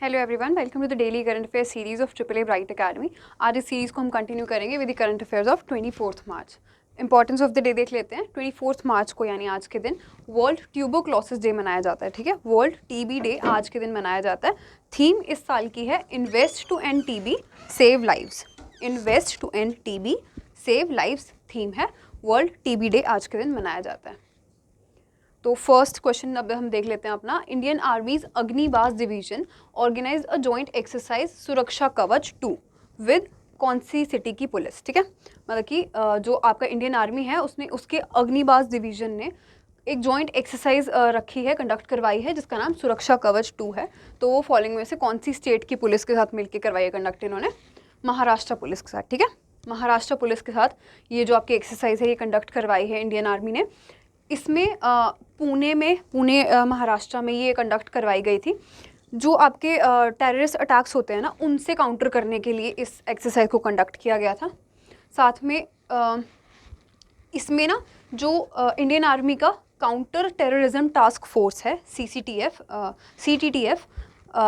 Hello everyone, welcome to the daily current affair series of triple A bright academy. आज इस series को हम continue करेंगे with the current affairs of 24 March. Importance of the day देख लेते हैं। 24 मार्च को यानी आज के दिन वर्ल्ड ट्यूबरक्लोसिस डे मनाया जाता है। ठीक है, वर्ल्ड टीबी डे आज के दिन मनाया जाता है। थीम इस साल की है invest to end TB save lives. Invest to end TB save lives theme है। वर्ल्ड टीबी डे आज के दिन मनाया जाता है। तो फर्स्ट क्वेश्चन अब हम देख लेते हैं अपना। Indian army's Agnibaaz division organise a joint exercise Suraksha Kavach 2 with कौन सी सिटी की पुलिस। ठीक है, मतलब कि जो आपका इंडियन आर्मी है उसने उसके अग्निबाज डिवीजन ने एक जॉइंट एक्सरसाइज रखी है, कंडक्ट करवाई है, जिसका नाम सुरक्षा कवच 2 है। तो वो फॉलोइंग में से कौन सी स्टेट की पुलिस के साथ मिलकर करवाई है कंडक्ट इन्होंने? महाराष्ट्र पुलिस के साथ। ठीक है, महाराष्ट्र पुलिस के साथ ये जो आपकी एक्सरसाइज है ये कंडक्ट करवाई है इंडियन आर्मी ने। इसमें पुणे महाराष्ट्र में ये कंडक्ट करवाई गई थी। जो आपके टेररिस्ट अटैक्स होते हैं ना, उनसे काउंटर करने के लिए इस एक्सरसाइज को कंडक्ट किया गया था। साथ में इसमें ना जो इंडियन आर्मी का काउंटर टेररिज्म टास्क फोर्स है CTTF,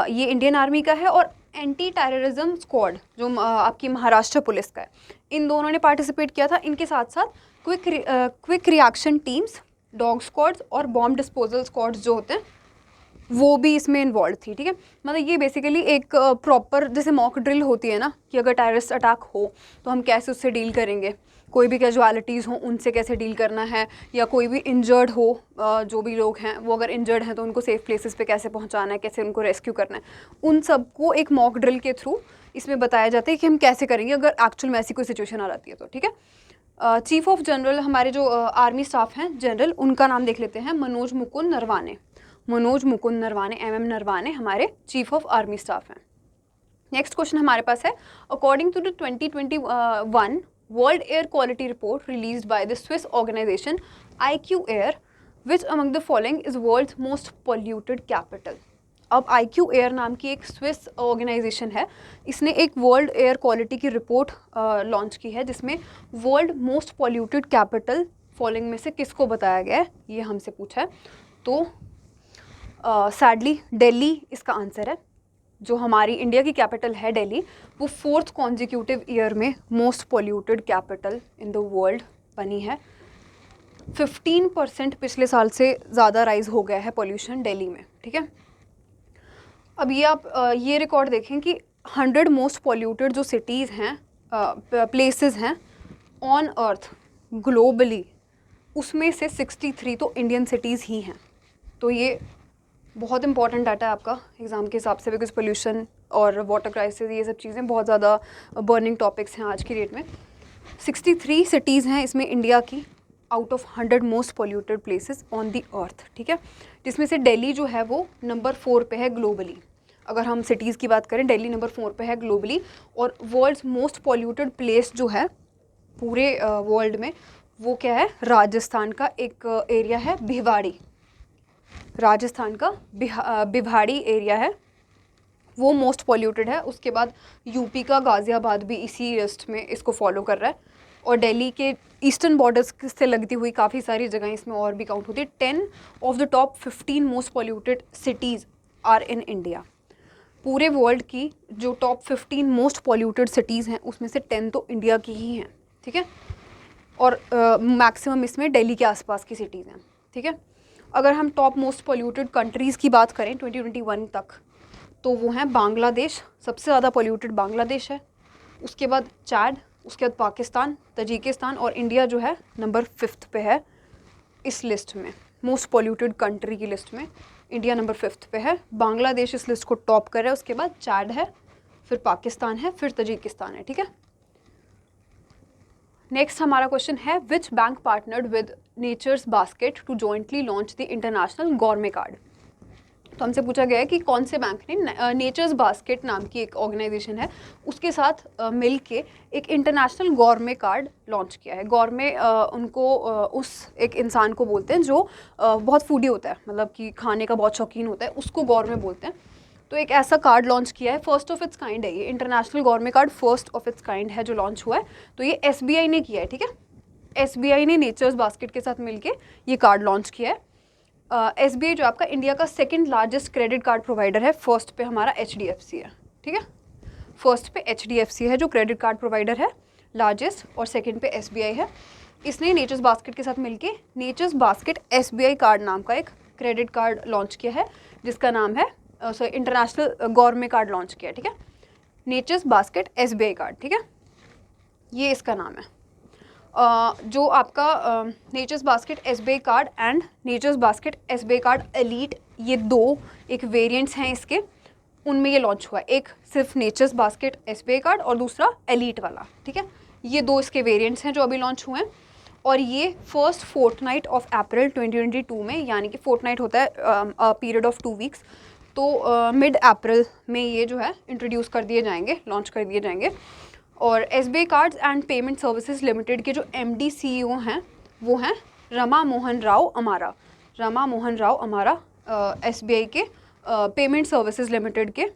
ये इंडियन आर्मी का है, और एंटी टेररिज्म स्क्वाड जो आपकी महाराष्ट्र पुलिस का है, इन दोनों ने पार्टिसिपेट किया था। इनके साथ साथ quick reaction teams, dog squads और बॉम्ब डिस्पोजल स्क्वाड्स जो होते हैं वो भी इसमें इन्वॉल्व थी। ठीक है, मतलब ये बेसिकली एक प्रॉपर जैसे मॉक ड्रिल होती है ना, कि अगर टेररिस्ट अटैक हो तो हम कैसे उससे डील करेंगे, कोई भी कैजुअलिटीज़ हो उनसे कैसे डील करना है, या कोई भी इंजर्ड हो, जो भी लोग हैं वो अगर इंजर्ड हैं तो उनको सेफ प्लेसेस पे कैसे पहुंचाना है, कैसे उनको रेस्क्यू करना है, उन सबको एक मॉक ड्रिल के थ्रू इसमें बताया जाता है कि हम कैसे करेंगे अगर एक्चुअल में ऐसी कोई सिचुएशन आ जाती है तो। ठीक है, चीफ ऑफ जनरल हमारे जो आर्मी स्टाफ हैं जनरल, उनका नाम देख लेते हैं, मनोज मुकुंद नरवाने। मनोज मुकुंद नरवाने, MM नरवाने हमारे चीफ ऑफ आर्मी स्टाफ हैं। नेक्स्ट क्वेश्चन हमारे पास है, according to the 2021 world air quality report released by the Swiss organisation IQ Air, which among the following is world's most polluted capital. अब IQ Air नाम की एक Swiss organisation है, इसने एक वर्ल्ड एयर क्वालिटी की रिपोर्ट लॉन्च की है, जिसमें world most polluted capital following में से किसको बताया गया है, ये हमसे पूछा है। तो सैडली दिल्ली इसका आंसर है। जो हमारी इंडिया की कैपिटल है दिल्ली, वो 4th कॉन्जिक्यूटिव ईयर में most polluted capital in the world बनी है। 15% पिछले साल से ज़्यादा राइज हो गया है पोल्यूशन दिल्ली में। ठीक है, अब ये आप ये रिकॉर्ड देखें कि 100 मोस्ट पोल्यूटेड जो सिटीज़ हैं, प्लेसेस हैं ऑन अर्थ ग्लोबली, उसमें से 63 तो इंडियन सिटीज़ ही हैं। तो ये बहुत इंपॉर्टेंट डाटा है आपका एग्ज़ाम के हिसाब से, बिकॉज पोल्यूशन और वाटर क्राइसिस ये सब चीज़ें बहुत ज़्यादा बर्निंग टॉपिक्स हैं आज की डेट में। 63 सिटीज़ हैं इसमें इंडिया की, out of 100 most polluted places on the earth. ठीक है, जिसमें से दिल्ली जो है वो नंबर 4 पे है ग्लोबली। अगर हम सिटीज़ की बात करें, दिल्ली नंबर 4 पे है ग्लोबली। और वर्ल्ड्स मोस्ट पोल्यूटेड प्लेस जो है पूरे वर्ल्ड में, वो क्या है, राजस्थान का एक एरिया है भिवाड़ी। राजस्थान का भिवाड़ी एरिया है, वो मोस्ट पोल्यूटेड है। उसके बाद यूपी का गाज़ियाबाद भी इसी लिस्ट में इसको फॉलो कर रहा है, और दिल्ली के ईस्टर्न बॉर्डर्स से लगती हुई काफ़ी सारी जगह इसमें और भी काउंट होती है। 10 of the top 15 most polluted cities are in India. पूरे वर्ल्ड की जो टॉप 15 मोस्ट पोल्यूटेड सिटीज़ हैं उसमें से 10 तो इंडिया की ही हैं। ठीक है, और मैक्सिमम इसमें दिल्ली के आसपास की सिटीज़ हैं। ठीक है, अगर हम टॉप मोस्ट पोल्यूटेड कंट्रीज़ की बात करें 2021 तक, तो वो हैं बांग्लादेश, सबसे ज़्यादा पोल्यूटेड बांग्लादेश है, उसके बाद चाड, उसके बाद पाकिस्तान, तजिकिस्तान, और इंडिया जो है नंबर 5th पे है इस लिस्ट में, मोस्ट पोल्यूटेड कंट्री की लिस्ट में इंडिया नंबर 5th पे है। बांग्लादेश इस लिस्ट को टॉप कर रहा है, उसके बाद चाड है, फिर पाकिस्तान है, फिर तजिकिस्तान है। ठीक है, नेक्स्ट हमारा क्वेश्चन है, which bank partnered with nature's basket to jointly launch the international gourmet card. तो हमसे पूछा गया है कि कौन से बैंक ने नेचर्स बास्केट नाम की एक ऑर्गेनाइजेशन है उसके साथ मिल के एक इंटरनेशनल गौरमे कार्ड लॉन्च किया है। गौरमे उनको उस एक इंसान को बोलते हैं जो बहुत फूडी होता है, मतलब कि खाने का बहुत शौकीन होता है, उसको गौरमे बोलते हैं। तो एक ऐसा कार्ड लॉन्च किया है, फर्स्ट ऑफ इट्स काइंड है ये, international gourmet card first of its kind है जो लॉन्च हुआ है। तो ये SBI ने किया है। ठीक है, SBI ने नेचर्स बास्केट के साथ मिलके ये कार्ड लॉन्च किया है। SBI जो आपका इंडिया का second largest credit card provider है, फर्स्ट पे हमारा HDFC है, ठीक है। फर्स्ट पे HDFC है जो क्रेडिट कार्ड प्रोवाइडर है लार्जेस्ट, और सेकंड पे SBI है। इसने नेचर्स बास्केट के साथ मिलके नेचर्स बास्केट SBI कार्ड नाम का एक क्रेडिट कार्ड लॉन्च किया है, जिसका नाम है इंटरनेशनल गौरमे कार्ड लॉन्च किया है, ठीक है। नेचर्स बास्केट SBI कार्ड, ठीक है, ये इसका नाम है। जो आपका natures basket SBI card and natures basket SBI card elite, ये दो एक वेरिएंट्स हैं इसके, उनमें ये लॉन्च हुआ है। एक सिर्फ नेचर्स बास्केट SBI कार्ड और दूसरा एलीट वाला, ठीक है। ये दो इसके वेरिएंट्स हैं जो अभी लॉन्च हुए हैं, और ये फर्स्ट फोर्टनाइट ऑफ अप्रैल 2022 में, यानी कि फोर्टनाइट होता है पीरियड ऑफ 2 वीक्स, तो मिड अप्रैल में ये जो है इंट्रोड्यूस कर दिए जाएंगे, लॉन्च कर दिए जाएंगे। और SBI cards and payment services limited के जो MD CEO हैं वो हैं रमा मोहन राव अमारा। रमा मोहन राव अमारा SBI के पेमेंट सर्विसेज लिमिटेड के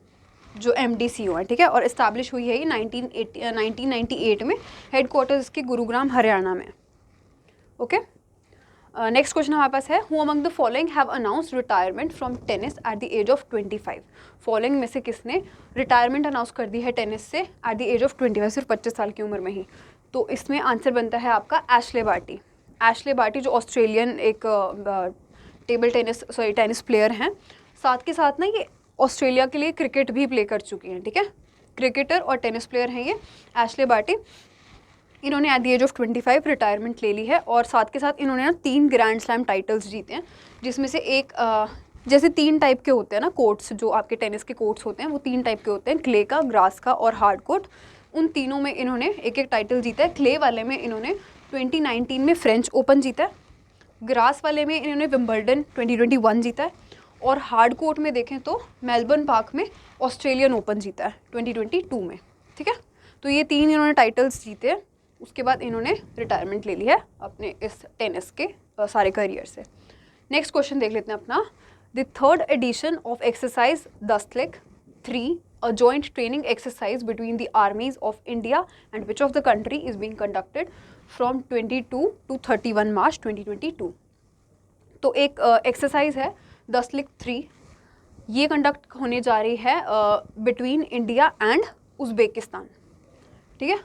जो MD CEO हैं, ठीक है। और इस्टेब्लिश हुई है ये 1998 में, हेडक्वार्टर्स इसके गुरुग्राम हरियाणा में। ओके, नेक्स्ट क्वेश्चन हमारे पास है, who among the following have announced retirement from tennis at the age of 25। Following में से किसने रिटायरमेंट अनाउंस कर दी है टेनिस से एट द एज ऑफ 25, सिर्फ 25 साल की उम्र में ही? तो इसमें आंसर बनता है आपका एशले बार्टी। एशले बार्टी जो ऑस्ट्रेलियन एक टेनिस प्लेयर हैं, साथ के साथ ना ये ऑस्ट्रेलिया के लिए क्रिकेट भी प्ले कर चुकी हैं, ठीक है। क्रिकेटर और टेनिस प्लेयर हैं ये एशले बार्टी। इन्होंने at the age of 25 retirement ले ली है, और साथ के साथ इन्होंने ना 3 ग्रैंड स्लैम टाइटल्स जीते हैं, जिसमें से एक जैसे 3 टाइप के होते हैं ना कोर्ट्स, जो आपके टेनिस के कोर्ट्स होते हैं वो 3 टाइप के होते हैं, क्ले का, ग्रास का और हार्ड कोर्ट। उन तीनों में इन्होंने एक एक टाइटल जीता है। क्ले वाले में इन्होंने 2019 में फ्रेंच ओपन जीता है, ग्रास वाले में इन्होंने विंबलडन 2021 जीता है, और हार्ड कोर्ट में देखें तो मेलबर्न पार्क में ऑस्ट्रेलियन ओपन जीता है 2022 में, ठीक है। तो ये 3 इन्होंने टाइटल्स जीते हैं, उसके बाद इन्होंने रिटायरमेंट ले ली है अपने इस टेनिस के सारे करियर से। नेक्स्ट क्वेश्चन देख लेते हैं अपना, the third edition of exercise Dustlik 3, a joint training exercise between the armies of India and which of the country is being conducted from 22 to 31 March 2022। तो एक एक्सरसाइज है दस्तलिक 3, ये कंडक्ट होने जा रही है बिटवीन इंडिया एंड उज़्बेकिस्तान, ठीक है।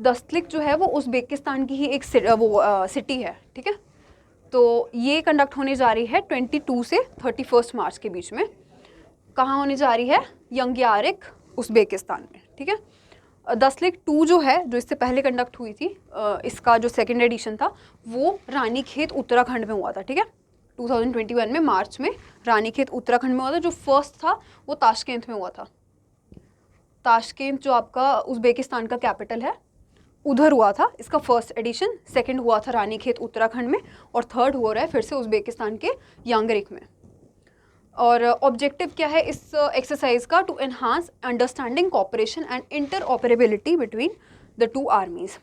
दस्तलिक जो है वो उज़्बेकिस्तान की ही एक सिटी है, ठीक है। तो ये कंडक्ट होने जा रही है 22 से 31 मार्च के बीच में। कहाँ होने जा रही है? यंग्यारिक, उज़्बेकिस्तान में, ठीक है। दस्तलिक 2 जो है, जो इससे पहले कंडक्ट हुई थी, इसका जो सेकेंड एडिशन था वो रानीखेत उत्तराखंड में हुआ था, ठीक है। 2021 में मार्च में रानीखेत उत्तराखंड में हुआ था। जो फर्स्ट था वो ताशकेंत में हुआ था। ताशकेंत जो आपका उज़्बेकिस्तान का कैपिटल है, उधर हुआ था इसका फर्स्ट एडिशन। सेकंड हुआ था रानीखेत उत्तराखंड में, और थर्ड हो रहा है फिर से उज़्बेकिस्तान के यांगरिक में। और ऑब्जेक्टिव क्या है इस एक्सरसाइज का? To enhance understanding, cooperation and interoperability between the 2 armies.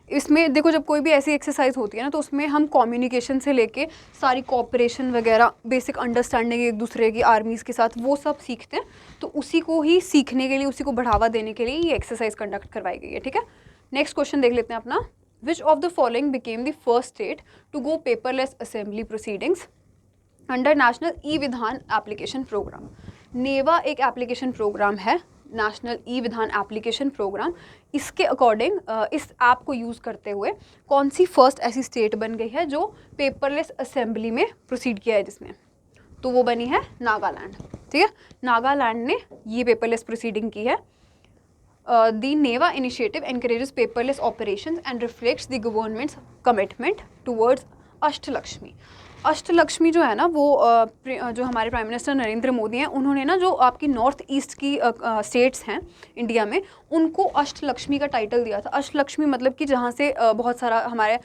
इसमें देखो, जब कोई भी ऐसी एक्सरसाइज होती है ना, तो उसमें हम कम्युनिकेशन से लेके सारी कोऑपरेशन वगैरह, बेसिक अंडरस्टैंडिंग एक दूसरे की आर्मीज़ के साथ, वो सब सीखते हैं। तो उसी को ही सीखने के लिए, उसी को बढ़ावा देने के लिए ये एक्सरसाइज कंडक्ट करवाई गई है, ठीक है। नेक्स्ट क्वेश्चन देख लेते हैं अपना, which of the following became the first state to go paperless assembly proceedings under national e Vidhan application program. NeVA एक एप्लीकेशन प्रोग्राम है, national e Vidhan application program. इसके अकॉर्डिंग इस ऐप को यूज़ करते हुए कौन सी फर्स्ट ऐसी स्टेट बन गई है जो पेपरलेस असेंबली में प्रोसीड किया है जिसने? तो वो बनी है नागालैंड, ठीक है। नागालैंड ने ये पेपरलेस प्रोसीडिंग की है। The NEVA initiative encourages paperless operations and reflects the government's commitment towards Ashtalakshmi. Ashtalakshmi जो है ना, वो जो हमारे प्राइम मिनिस्टर नरेंद्र मोदी हैं, उन्होंने ना जो आपकी नॉर्थ ईस्ट की स्टेट्स हैं इंडिया में, उनको अष्टलक्ष्मी का टाइटल दिया था। अष्टलक्ष्मी मतलब कि जहाँ से बहुत सारा हमारे,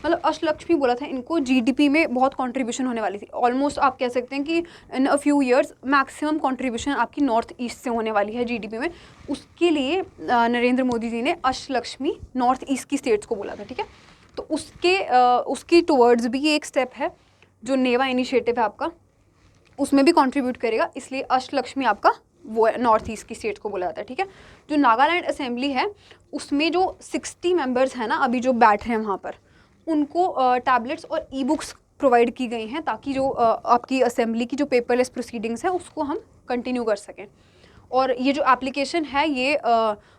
मतलब अष्टलक्ष्मी बोला था इनको, जीडीपी में बहुत कंट्रीब्यूशन होने वाली थी। ऑलमोस्ट आप कह सकते हैं कि in a few years maximum contribution आपकी नॉर्थ ईस्ट से होने वाली है जीडीपी में। उसके लिए नरेंद्र मोदी जी ने अष्टलक्ष्मी नॉर्थ ईस्ट की स्टेट्स को बोला था, ठीक है। तो उसकी टुवर्ड्स भी ये एक स्टेप है, जो नेवा इनिशिएटिव है आपका, उसमें भी कंट्रीब्यूट करेगा। इसलिए अष्टलक्ष्मी आपका वो नॉर्थ ईस्ट की स्टेट्स को बोला जाता है, ठीक है। जो नागालैंड असेंबली है, उसमें जो 60 मेंबर्स हैं ना अभी जो बैठ रहे हैं वहाँ पर, उनको टैबलेट्स और ई बुक्स प्रोवाइड की गई हैं ताकि जो आपकी असेंबली की जो पेपरलेस प्रोसीडिंग्स है उसको हम कंटिन्यू कर सकें। और ये जो एप्लीकेशन है ये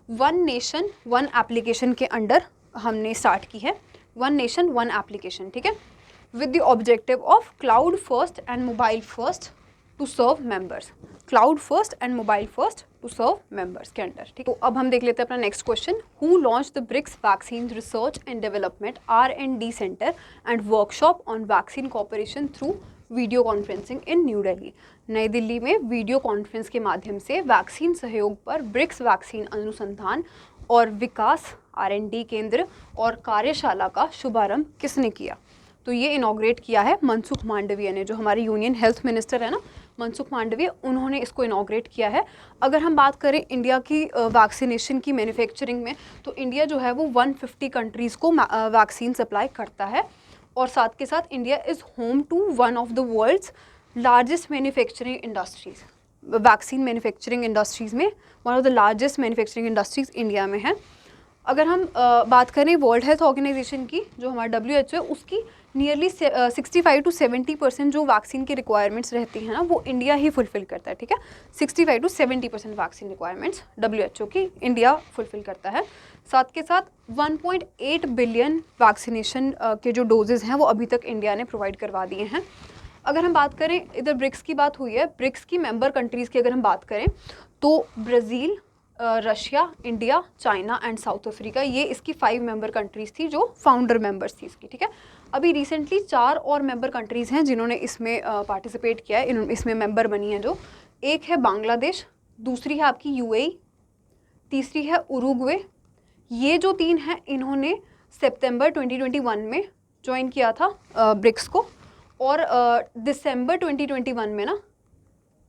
वन नेशन वन एप्लीकेशन के अंडर हमने स्टार्ट की है, वन नेशन वन एप्लीकेशन, ठीक है, with the objective of cloud first and mobile first to serve members, cloud first and mobile first to serve members के under, ठीक है। तो अब हम देख लेते हैं अपना next question, who launch the BRICS vaccine research and development R&D centre and workshop on vaccine cooperation through video conferencing in new Delhi. नई दिल्ली में वीडियो कॉन्फ्रेंस के माध्यम से वैक्सीन सहयोग पर ब्रिक्स वैक्सीन अनुसंधान और विकास R&D केंद्र और कार्यशाला का शुभारंभ किसने किया? तो ये इनॉग्रेट किया है मनसुख मांडविया ने, जो हमारे यूनियन हेल्थ मिनिस्टर है ना मनसुख मांडविया, उन्होंने इसको इनॉग्रेट किया है। अगर हम बात करें इंडिया की वैक्सीनेशन की मैन्युफैक्चरिंग में, तो इंडिया जो है वो 150 कंट्रीज़ को वैक्सीन सप्लाई करता है, और साथ के साथ India is home to one of the world's largest manufacturing industries, vaccine manufacturing industries में one of the largest manufacturing industries India में है। अगर हम बात करें वर्ल्ड हेल्थ ऑर्गेनाइजेशन की, जो हमारा WHO है, उसकी नियरली 65 to 70% जो वैक्सीन की रिक्वायरमेंट्स रहती हैं ना वो इंडिया ही फुलफ़िल करता है, ठीक है। 65 to 70% वैक्सीन रिक्वायरमेंट्स WHO की इंडिया फुलफ़िल करता है। साथ के साथ 1.8 बिलियन वैक्सीनेशन के जो डोजेज़ हैं वो अभी तक इंडिया ने प्रोवाइड करवा दिए हैं। अगर हम बात करें, इधर ब्रिक्स की बात हुई है, ब्रिक्स की मेंबर कंट्रीज़ की अगर हम बात करें तो Brazil, Russia, India, China and south Africa, ये इसकी 5 मेंबर कंट्रीज़ थी जो फाउंडर मेंबर्स थी इसकी, ठीक है। अभी रिसेंटली 4 और मेंबर कंट्रीज़ हैं जिन्होंने इसमें पार्टिसिपेट किया है, इसमें मेंबर बनी हैं जो, एक है बांग्लादेश, दूसरी है आपकी UAE, तीसरी है उरुग्वे। ये जो 3 हैं इन्होंने सितंबर 2021 में ज्वाइन किया था ब्रिक्स को, और दिसंबर 2021 में ना,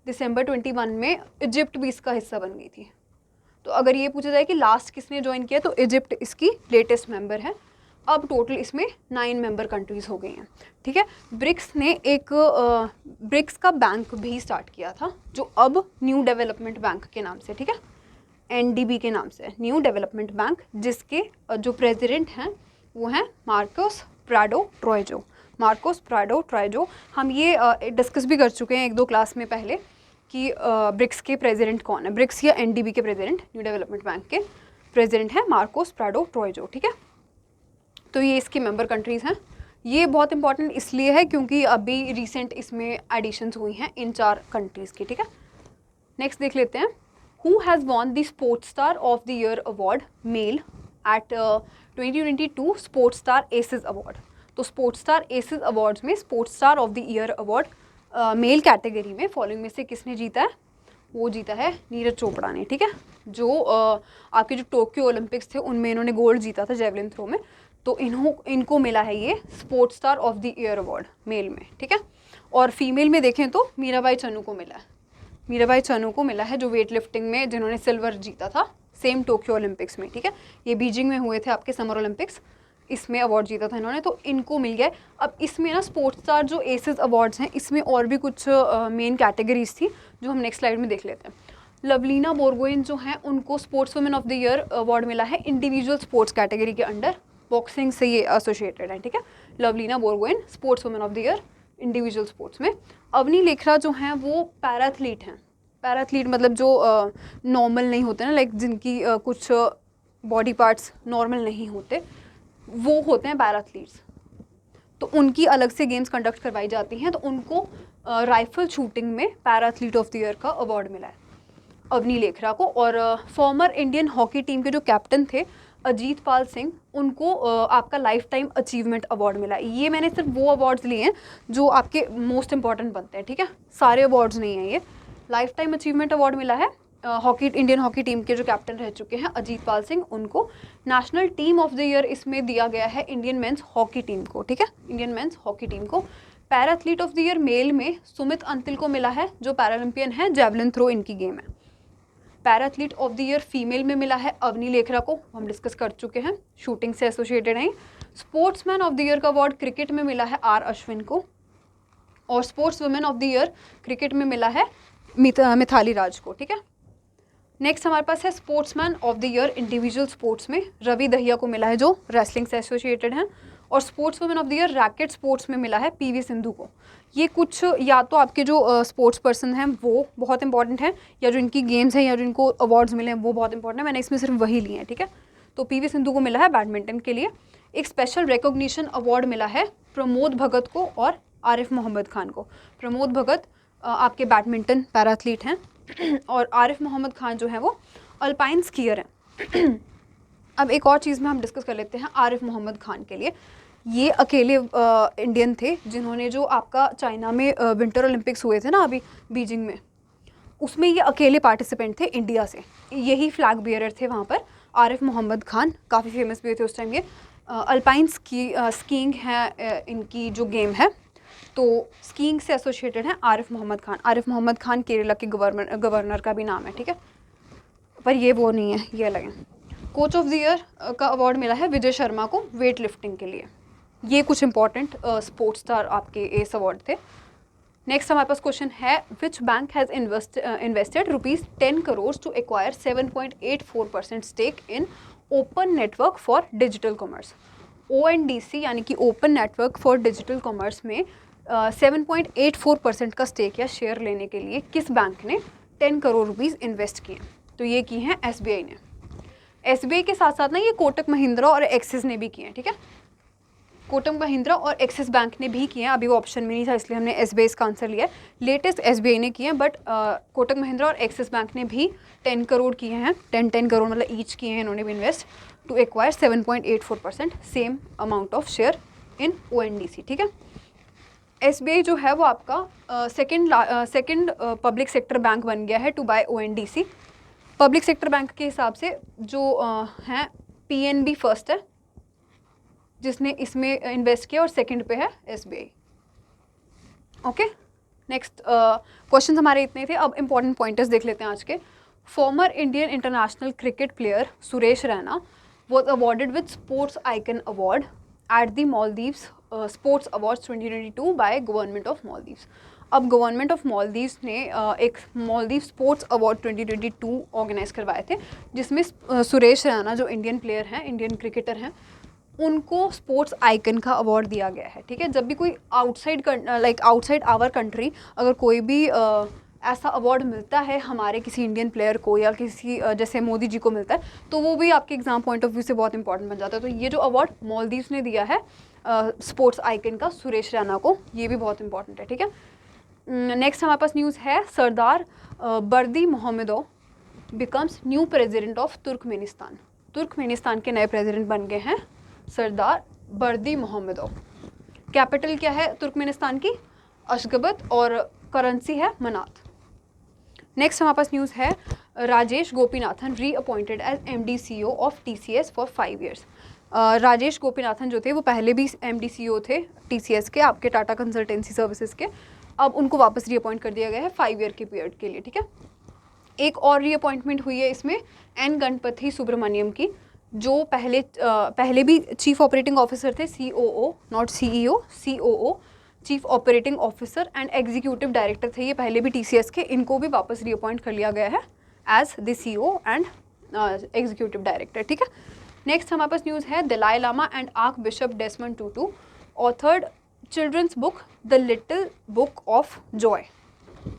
दिसंबर 21 में इजिप्ट भी इसका हिस्सा बन गई थी। तो अगर ये पूछा जाए कि लास्ट किसने ज्वाइन किया, तो इजिप्ट इसकी लेटेस्ट मेंबर है। अब टोटल इसमें 9 मेंबर कंट्रीज़ हो गई हैं, ठीक है। ब्रिक्स ने एक ब्रिक्स का बैंक भी स्टार्ट किया था, जो अब न्यू डेवलपमेंट बैंक के नाम से, ठीक है, NDB के नाम से, न्यू डेवलपमेंट बैंक, जिसके जो प्रेसिडेंट हैं वो हैं मार्कोस प्राडो ट्रोइजो। मार्कोस प्राडो ट्रोइजो, हम ये डिस्कस भी कर चुके हैं 1-2 क्लास में पहले कि ब्रिक्स के प्रेसिडेंट कौन है। ब्रिक्स या NDB के प्रेसिडेंट, न्यू डेवलपमेंट बैंक के प्रेसिडेंट हैं मार्कोस प्राडो ट्रोइजो, ठीक है। तो ये इसकी मेंबर कंट्रीज़ हैं। ये बहुत इंपॉर्टेंट इसलिए है क्योंकि अभी रिसेंट इसमें एडिशंस हुई हैं इन 4 कंट्रीज़ की, ठीक है। नेक्स्ट देख लेते हैं, who has won the sports star of the year award male at 2022 sports star aces award. तो स्पोर्ट्स स्टार एसेस अवार्ड्स में sports star of the year award male category में फॉलोइंग में से किसने जीता है? वो जीता है नीरज चोपड़ा ने, ठीक है, जो आपके जो टोक्यो ओलंपिक्स थे उनमें इन्होंने गोल्ड जीता था जेवलिन थ्रो में। तो इनको मिला है ये sports star of the year award male में, ठीक है। और फीमेल में देखें तो मीराबाई चानू को मिला है, मीराबाई चानू को मिला है, जो वेट लिफ्टिंग में जिन्होंने सिल्वर जीता था सेम टोक्यो ओलंपिक्स में, ठीक है। ये बीजिंग में हुए थे आपके समर ओलंपिक्स, इसमें अवार्ड जीता था इन्होंने, तो इनको मिल गया है। अब इसमें ना स्पोर्ट्स स्टार जो एसेस अवार्ड्स हैं, इसमें और भी कुछ मेन कैटेगरीज थी जो हम नेक्स्ट स्लाइड में देख लेते हैं। लवलीना बोरगोहेन जो हैं उनको sports women of the year award मिला है इंडिविजुअल स्पोर्ट्स कैटेगरी के अंडर, बॉक्सिंग से ये एसोसिएटेड है, ठीक है। Lovlina Borgohain sports women of the year individual sports में। अवनी लेखरा जो हैं वो पैराथलीट हैं, पैराथलीट मतलब जो नॉर्मल नहीं होते ना, लाइक जिनकी कुछ बॉडी पार्ट्स नॉर्मल नहीं होते, वो होते हैं पैराथलीट्स। तो उनकी अलग से गेम्स कंडक्ट करवाई जाती हैं, तो उनको राइफल शूटिंग में पैराथलीट ऑफ द ईयर का अवार्ड मिला है अवनी लेखरा को। और फॉर्मर इंडियन हॉकी टीम के जो कैप्टन थे अजीत पाल सिंह, उनको आपका लाइफ टाइम अचीवमेंट अवार्ड मिला है। ये मैंने सिर्फ वो अवार्ड्स लिए हैं जो आपके मोस्ट इंपॉर्टेंट बनते हैं, ठीक है, सारे अवार्ड्स नहीं हैं। ये लाइफ टाइम अचीवमेंट अवार्ड मिला है इंडियन हॉकी टीम के जो कैप्टन रह चुके हैं अजीत पाल सिंह, उनको। National team of the year इसमें दिया गया है इंडियन मेंस हॉकी टीम को, ठीक है, इंडियन मेंस हॉकी टीम को। पैराथलीट ऑफ द ईयर मेल में सुमित अंतिल को मिला है, जो पैरालंपियन है, जेवलिन थ्रो इनकी गेम है। पैराथलीट ऑफ द ईयर फीमेल में मिला है अवनी लेखरा को, हम डिस्कस कर चुके हैं, शूटिंग से एसोसिएटेड हैं। स्पोर्ट्समैन ऑफ द ईयर का अवार्ड क्रिकेट में मिला है R अश्विन को, और sports women of the year cricket में मिला है मिथाली राज को, ठीक है। नेक्स्ट हमारे पास है sportsman of the year individual sports में रवि दहिया को मिला है, जो रेसलिंग से एसोसिएटेड हैं। और sports women of the year racket sports में मिला है पीवी सिंधु को। ये कुछ या तो आपके जो स्पोर्ट्स पर्सन हैं वो बहुत इंपॉर्टेंट हैं, या जो इनकी गेम्स हैं या जो इनको अवार्ड्स मिले हैं वो बहुत इंपॉर्टेंट है। मैंने इसमें सिर्फ वही लिए हैं, ठीक है। तो पीवी सिंधु को मिला है बैडमिंटन के लिए। एक स्पेशल रिकॉग्निशन अवार्ड मिला है प्रमोद भगत को और आरिफ मोहम्मद खान को। प्रमोद भगत आपके बैडमिंटन पैराथलीट हैं और आरिफ मोहम्मद खान जो है वो अल्पाइन स्कीयर हैं। अब एक और चीज़ में हम डिस्कस कर लेते हैं आरिफ मोहम्मद खान के लिए। ये अकेले इंडियन थे जिन्होंने जो आपका चाइना में विंटर ओलंपिक्स हुए थे ना अभी बीजिंग में, उसमें ये अकेले पार्टिसिपेंट थे इंडिया से, यही फ्लैग बियरर थे वहाँ पर। आरिफ मोहम्मद खान काफ़ी फेमस भी थे उस टाइम। ये अल्पाइन स्कीइंग है इनकी जो गेम है, तो स्कीइंग से एसोसिएटेड है आरिफ मोहम्मद खान। आरिफ मोहम्मद खान केरला के गवर्नर का भी नाम है, ठीक है, पर ये वो नहीं है, ये अलग है। कोच ऑफ द ईयर का अवार्ड मिला है विजय शर्मा को वेट लिफ्टिंग के लिए। ये कुछ इंपॉर्टेंट स्पोर्ट्स स्टार आपके एस अवार्ड थे। नेक्स्ट हमारे पास क्वेश्चन है which bank has invested ₹10 crore to acquire 7.84% stake in open network for digital commerce. ONDC यानी कि open network for digital commerce में 7.84% का स्टेक या शेयर लेने के लिए किस बैंक ने 10 करोड़ रुपीज़ इन्वेस्ट किए? तो ये की हैं SBI ने। SBI के साथ साथ ना ये कोटक महिंद्रा और एक्सिस ने भी किए हैं, ठीक है। कोटक महिंद्रा और एक्सिस बैंक ने भी किए हैं, अभी वो ऑप्शन में नहीं था इसलिए हमने SBI इसका आंसर लिया है। लेटेस्ट SBI ने किए हैं, बट कोटक महिंद्रा और एक्सिस बैंक ने भी 10 करोड़ किए हैं। 10 करोड़ मतलब ईच किए हैं इन्होंने भी invest to acquire 7.84% same amount of share in ONDC, ठीक है। SBI जो है वो आपका सेकेंड पब्लिक सेक्टर बैंक बन गया है to buy ONDC। Public sector bank के हिसाब से जो हैं PNB फर्स्ट है जिसने इसमें इन्वेस्ट किया और सेकंड पे है SBI। ओके, नेक्स्ट क्वेश्चन हमारे इतने थे। अब इंपॉर्टेंट पॉइंटर्स देख लेते हैं आज के। Former Indian international cricket player Suresh Raina was awarded with sports icon award at the Maldives sports awards 2022 by government of Maldives. अब गवर्नमेंट ऑफ मालदीव्स ने एक मालदीव स्पोर्ट्स अवार्ड 2022 ऑर्गेनाइज करवाए थे, जिसमें सुरेश रैना जो इंडियन प्लेयर हैं, इंडियन क्रिकेटर हैं, उनको स्पोर्ट्स आइकन का अवार्ड दिया गया है, ठीक है। जब भी कोई आउटसाइड आवर कंट्री अगर कोई भी ऐसा अवार्ड मिलता है हमारे किसी इंडियन प्लेयर को या किसी जैसे मोदी जी को मिलता है, तो वो भी आपके एग्जाम पॉइंट ऑफ व्यू से बहुत इंपॉर्टेंट बन जाता है। तो ये जो अवार्ड मालदीव्स ने दिया है स्पोर्ट्स आइकन का सुरेश रैना को, ये भी बहुत इंपॉर्टेंट है, ठीक है। नेक्स्ट हमारे पास न्यूज़ है Serdar Berdimuhamedov becomes new president of Turkmenistan. Turkmenistan के नए प्रेसिडेंट बन गए हैं सरदार बर्दी मोहम्मदोव। कैपिटल क्या है तुर्कमेनिस्तान की? अशगबत, और करेंसी है मनात। नेक्स्ट हमारे पास न्यूज़ है Rajesh Gopinathan reappointed as MD CEO ऑफ TCS for 5 years। Rajesh Gopinathan जो थे वो पहले भी MD CEO थे TCS के, आपके टाटा कंसल्टेंसी सर्विसेज के। अब उनको वापस रीअपॉइंट कर दिया गया है 5 year के पीरियड के लिए, ठीक है। एक और रीअपॉइंटमेंट हुई है इसमें N गणपति सुब्रमण्यम की, जो पहले भी चीफ ऑपरेटिंग ऑफिसर थे, COO not CEO, COO chief operating officer and executive director थे ये पहले भी TCS के। इनको भी वापस रीअपॉइंट कर लिया गया है as the CEO and executive director, ठीक है। नेक्स्ट हमारे पास न्यूज़ है Dalai Lama and archbishop Desmond Tutu authored children's book the little book of joy.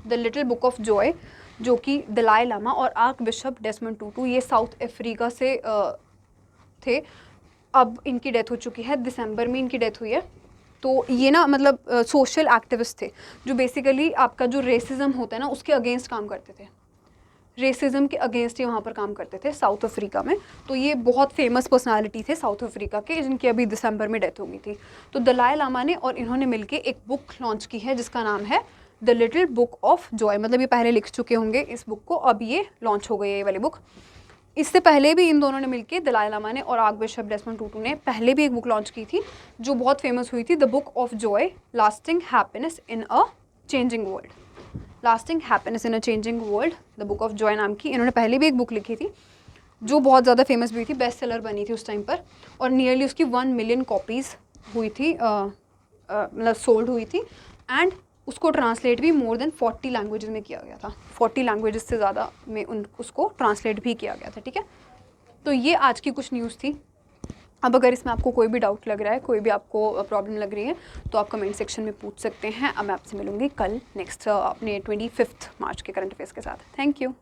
The little book of joy जो कि दलाई लामा और आर्क बिशप डेसमंड टूटू, ये south Africa से थे। अब इनकी डेथ हो चुकी है, दिसंबर में इनकी डेथ हुई है। तो ये ना मतलब सोशल एक्टिविस्ट थे जो बेसिकली आपका जो रेसिज्म होता है ना उसके अगेंस्ट काम करते थे, रेसिज्म के अगेंस्ट ही वहाँ पर काम करते थे साउथ अफ्रीका में। तो ये बहुत फेमस पर्सनालिटी थे साउथ अफ्रीका के, जिनकी अभी दिसंबर में डेथ हो गई थी। तो दलाई लामा ने और इन्होंने मिलके एक बुक लॉन्च की है जिसका नाम है the little book of Joy. मतलब ये पहले लिख चुके होंगे इस बुक को, अब ये लॉन्च हो गई है ये वाली बुक। इससे पहले भी इन दोनों ने मिलके, दलाई लामा ने और आर्क बिशप डेसमंड टूटू ने पहले भी एक बुक लॉन्च की थी जो बहुत फेमस हुई थी, the book of Joy lasting happiness in a changing world. Lasting happiness in a changing world, the book of Joy नाम की इन्होंने पहले भी एक बुक लिखी थी जो बहुत ज़्यादा फेमस भी थी, बेस्ट सेलर बनी थी उस टाइम पर, और नियरली उसकी 1 मिलियन कॉपीज़ हुई थी, मतलब सोल्ड हुई थी। एंड उसको ट्रांसलेट भी मोर देन 40 लैंग्वेजेस में किया गया था, 40 लैंग्वेजेस से ज़्यादा में उसको ट्रांसलेट भी किया गया था, ठीक है। तो ये आज की कुछ न्यूज़ थी। अब अगर इसमें आपको कोई भी डाउट लग रहा है, कोई भी आपको प्रॉब्लम लग रही है, तो आप कमेंट सेक्शन में पूछ सकते हैं। अब मैं आपसे मिलूंगी कल नेक्स्ट अपने 25 मार्च के करंट अफेयर्स के साथ। Thank you.